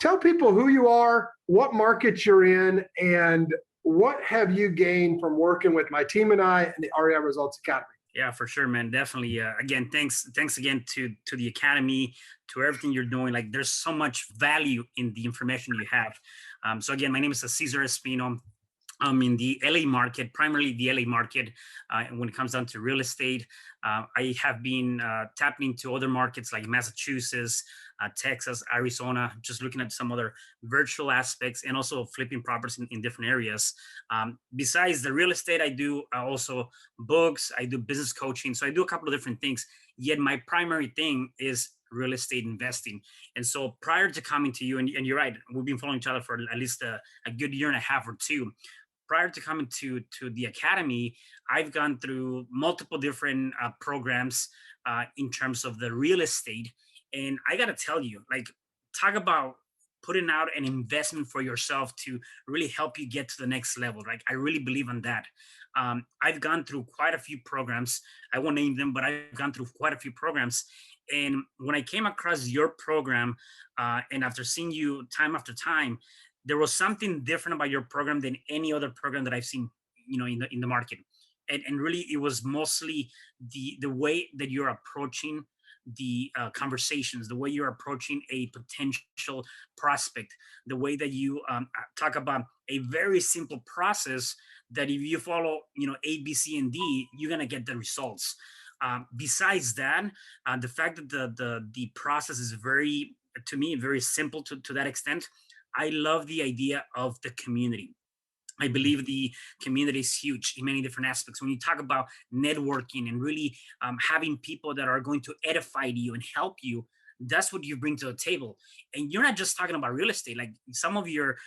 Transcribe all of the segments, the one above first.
Tell people who you are, what markets you're in, and what have you gained from working with my team and I and the REI Results Academy. Yeah, for sure, man. Definitely. Again, thanks again to the academy, to everything you're doing. Like, there's so much value in the information you have. So again, my name is Cesar Espino. I'm in the LA market, primarily the LA market. When it comes down to real estate, I have been tapping into other markets like Massachusetts, Texas, Arizona, just looking at some other virtual aspects and also flipping properties in different areas. Besides the real estate, I do also books, I do business coaching. So I do a couple of different things, yet my primary thing is real estate investing. And so prior to coming to you, and you're right, we've been following each other for at least a good year and a half or two. Prior to coming to the academy, I've gone through multiple different programs in terms of the real estate. And I got to tell you, like, talk about putting out an investment for yourself to really help you get to the next level. Like, I really believe in that. I've gone through quite a few programs. I won't name them, but I've gone through quite a few programs. And when I came across your program, and after seeing you time after time, there was something different about your program than any other program that I've seen, in the market. And really, it was mostly the way that you're approaching the conversations, the way you're approaching a potential prospect, the way that you talk about a very simple process that if you follow, A, B, C, and D, you're gonna get the results. Besides that, the fact that the process is very, to me, very simple to that extent. I love the idea of the community. I believe the community is huge in many different aspects. When you talk about networking and really having people that are going to edify you and help you, that's what you bring to the table. And you're not just talking about real estate. Like, some of your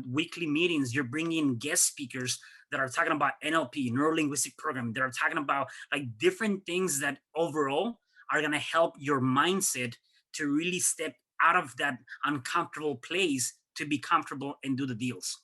weekly meetings, you're bringing guest speakers that are talking about NLP, neuro-linguistic programming, that are talking about like different things that overall are going to help your mindset to really step out of that uncomfortable place to be comfortable and do the deals.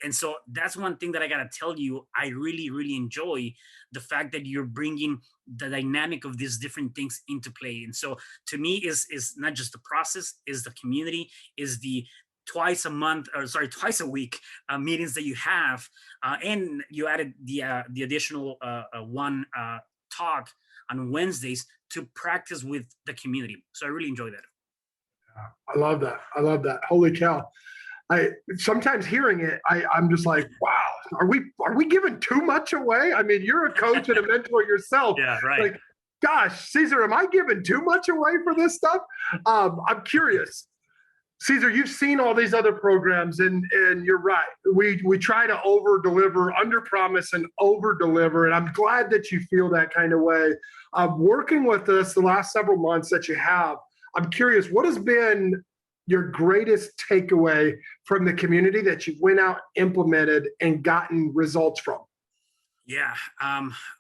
And so that's one thing that I got to tell you. I really, really enjoy the fact that you're bringing the dynamic of these different things into play. And so to me is not just the process, is the community, is the twice a week meetings that you have. And you added the additional one talk on Wednesdays to practice with the community. So I really enjoy that. I love that. I love that. Holy cow. I sometimes hearing it, I'm just like, wow, are we giving too much away? I mean, you're a coach and a mentor yourself. Yeah, right. Like, gosh, Cesar, am I giving too much away for this stuff? I'm curious. Cesar, you've seen all these other programs, and you're right. We try to over deliver, under promise, and over deliver. And I'm glad that you feel that kind of way. Working with us the last several months that you have, I'm curious, what has been your greatest takeaway from the community that you went out, implemented, and gotten results from? Yeah.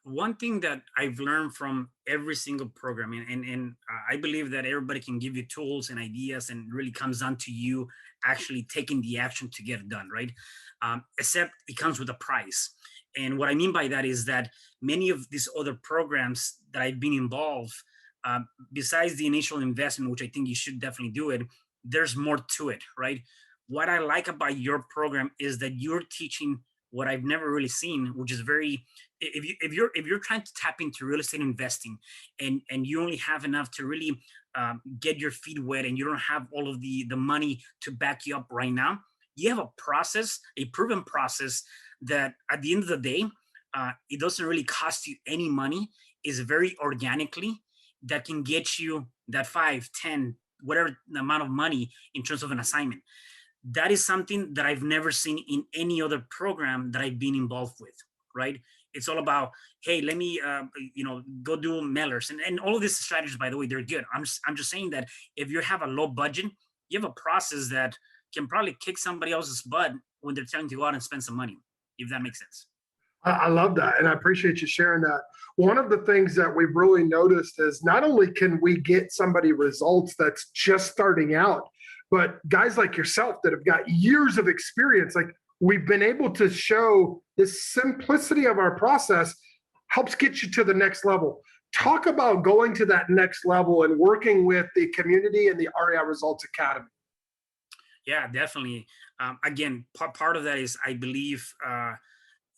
One thing that I've learned from every single program, and I believe that everybody can give you tools and ideas, and really comes down to you actually taking the action to get it done, right? Except it comes with a price. And what I mean by that is that many of these other programs that I've been involved, besides the initial investment, which I think you should definitely do it, there's more to it, right? What I like about your program is that you're teaching what I've never really seen, which is very, if you're trying to tap into real estate investing, and you only have enough to really get your feet wet, and you don't have all of the money to back you up right now, you have a process, a proven process that at the end of the day, it doesn't really cost you any money, is very organically, that can get you that 5, 10, whatever amount of money in terms of an assignment. That is something that I've never seen in any other program that I've been involved with, right? It's all about, hey, let me, go do mailers, and all of these strategies, by the way, they're good. I'm just saying that if you have a low budget, you have a process that can probably kick somebody else's butt when they're telling you to go out and spend some money, if that makes sense. I love that, and I appreciate you sharing that. One of the things that we've really noticed is not only can we get somebody results that's just starting out, but guys like yourself that have got years of experience, like, we've been able to show the simplicity of our process helps get you to the next level. Talk about going to that next level and working with the community and the REI Results Academy. Yeah, definitely. Again, part of that is I believe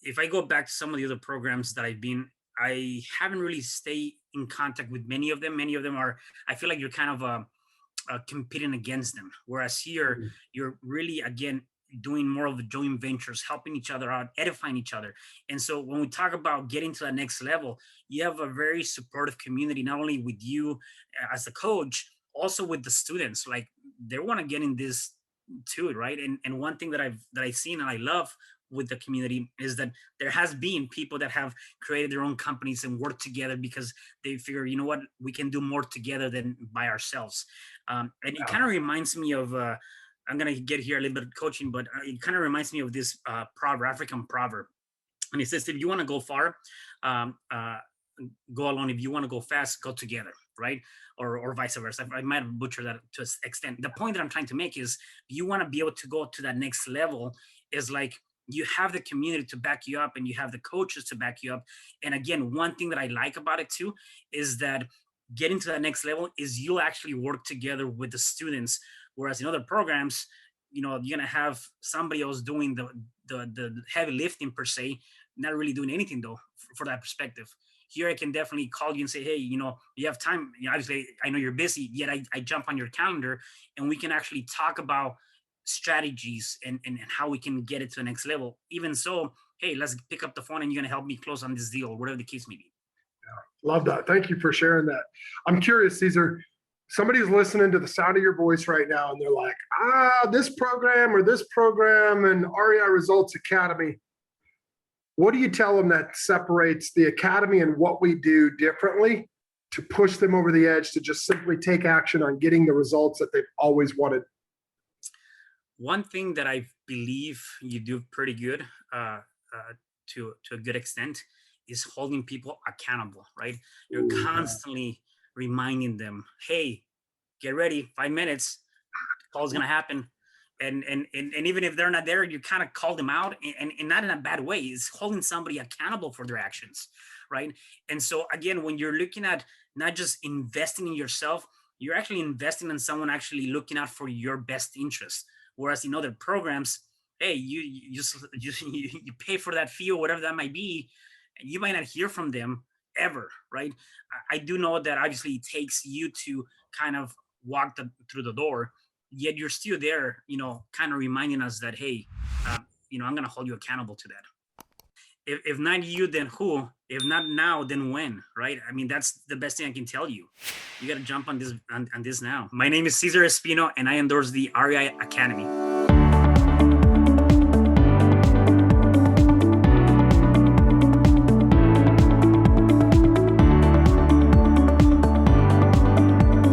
if I go back to some of the other programs that I've been, I haven't really stayed in contact with many of them. Many of them are, I feel like you're kind of competing against them. Whereas here, Mhm. you're really, again, doing more of the joint ventures, helping each other out, edifying each other. And so when we talk about getting to that next level, you have a very supportive community, not only with you as the coach, also with the students. Like they want to get in this too, right? And one thing that I've seen and I love with the community is that there has been people that have created their own companies and work together because they figure, you know what, we can do more together than by ourselves. And it kind of reminds me of I'm gonna get here a little bit of coaching, but it kind of reminds me of this proverb, African proverb, and it says if you want to go far, um, uh, go alone. If you want to go fast, go together, right? Or vice versa. I might have butchered that to an extent. The point that I'm trying to make is you want to be able to go to that next level is like you have the community to back you up and you have the coaches to back you up. And again, one thing that I like about it too is that getting to that next level is you'll actually work together with the students. Whereas in other programs, you're gonna have somebody else doing the heavy lifting per se, not really doing anything though for that perspective. Here I can definitely call you and say, hey, you have time. Obviously I know you're busy, yet I jump on your calendar and we can actually talk about strategies and how we can get it to the next level. Even so, hey, let's pick up the phone and you're gonna help me close on this deal, or whatever the case may be. Love that. Thank you for sharing that. I'm curious, Cesar. Somebody's listening to the sound of your voice right now, and they're like, this program or this program and REI Results Academy. What do you tell them that separates the academy and what we do differently to push them over the edge to just simply take action on getting the results that they've always wanted? One thing that I believe you do pretty good, to a good extent, is holding people accountable. Right? You're Ooh, constantly reminding them, "Hey, get ready. 5 minutes. Call's gonna happen." And even if they're not there, you kind of call them out, and not in a bad way. Is holding somebody accountable for their actions, right? And so again, when you're looking at not just investing in yourself, you're actually investing in someone actually looking out for your best interest. Whereas in other programs, hey, you pay for that fee or whatever that might be, and you might not hear from them ever, right? I do know that obviously it takes you to kind of walk through the door, yet you're still there, kind of reminding us that, hey, I'm going to hold you accountable to that. If not you, then who? If not now, then when? Right? I mean, that's the best thing I can tell you. You got to jump on this now. My name is Cesar Espino, and I endorse the REI Academy.